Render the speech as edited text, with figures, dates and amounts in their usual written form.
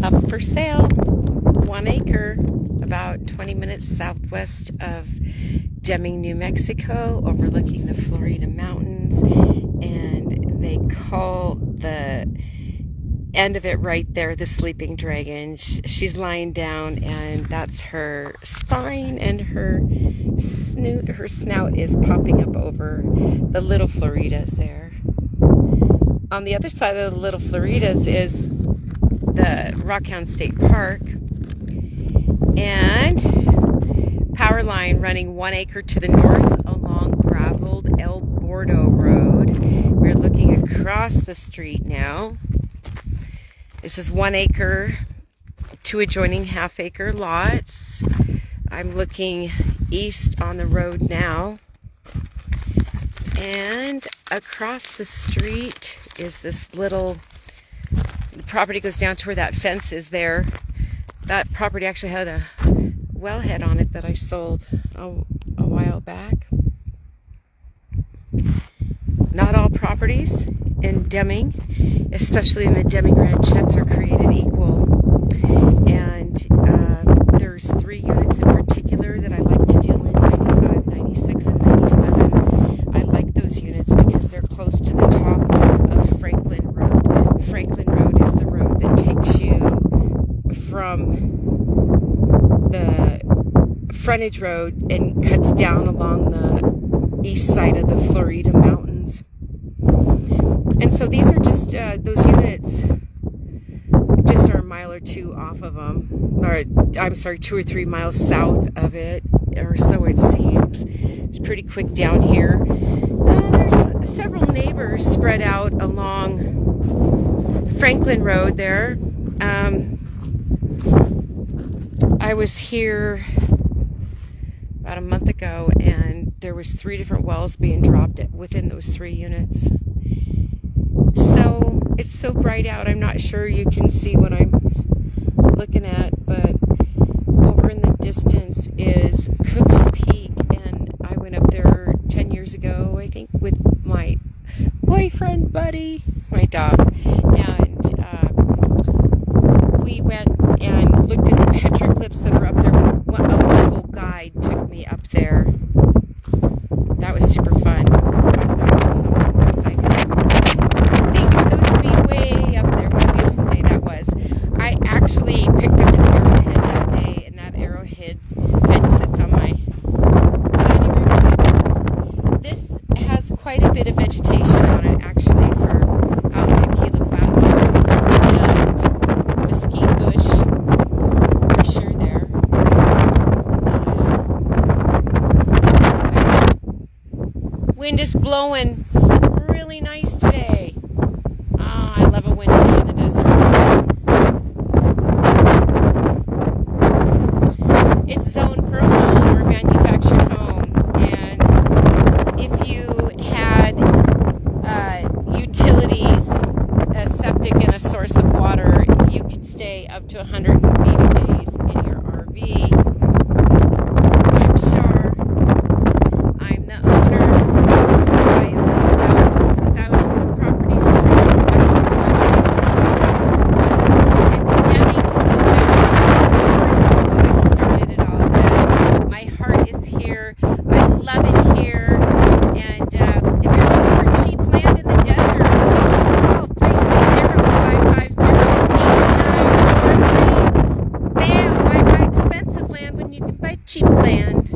Up for sale, 1 acre, about 20 minutes southwest of Deming, New Mexico, overlooking the Florida mountains. And they call the end of it right there the sleeping dragon. She's lying down, and that's her spine, and her snout is popping up over the Little Floridas there. On the other side of the Little Floridas is the Rockhound State Park, and power line running 1 acre to the north along graveled El Bordo Road. We're looking across the street now. This is 1 acre, 2 adjoining half-acre lots. I'm looking east on the road now, and across the street is this little, the property goes down to where that fence is there. That property actually had a wellhead on it that I sold a while back. Not all properties in Deming, especially in the Deming Ranchettes, are created equal. And there's 3 units in particular that I like to deal in, 95, 96, and 97. I like those units because they're close to the top of Franklin Road. Franklin Road is the road that takes you from the frontage road and cuts down along the east side of the Florida mountains. And so these are just, those units just are a mile or 2 off of them. Or, I'm sorry, 2 or 3 miles south of it, or so it seems. It's pretty quick down here. There's several neighbors spread out along Franklin Road there. I was here about a month ago, and there was 3 different wells being dropped within those 3 units. So it's so bright out, I'm not sure you can see what I'm looking at, but over in the distance is Cook's Peak, and I went up there 10 years ago, I think, with my boyfriend, Buddy, my dog, and we went and looked at the petroglyphs that are up there. A local guide took me up there. That was super fun. That was on my website. I think those would be way up there. What a beautiful day that was. I actually picked up an arrowhead that day, and that arrowhead sits on my dining room table. This has quite a bit of vegetation on it, actually, for out in the Gila Flats here. And mesquite bush, for sure there. Wind is blowing really nice today. Oh, I love a windy day in the desert. It's zoned for a home or manufactured home, and if you had utilities, a septic, and a source of water, you could stay up to 180 days in your RV. I'm sure. I'm the owner. I own thousands and thousands of properties across the western U.S. and Deming, I started it all. And my heart is here. I love it here. And if you're looking for cheap land in the desert, call 360-550-8943. Bam! Why buy expensive land when you can buy cheap land?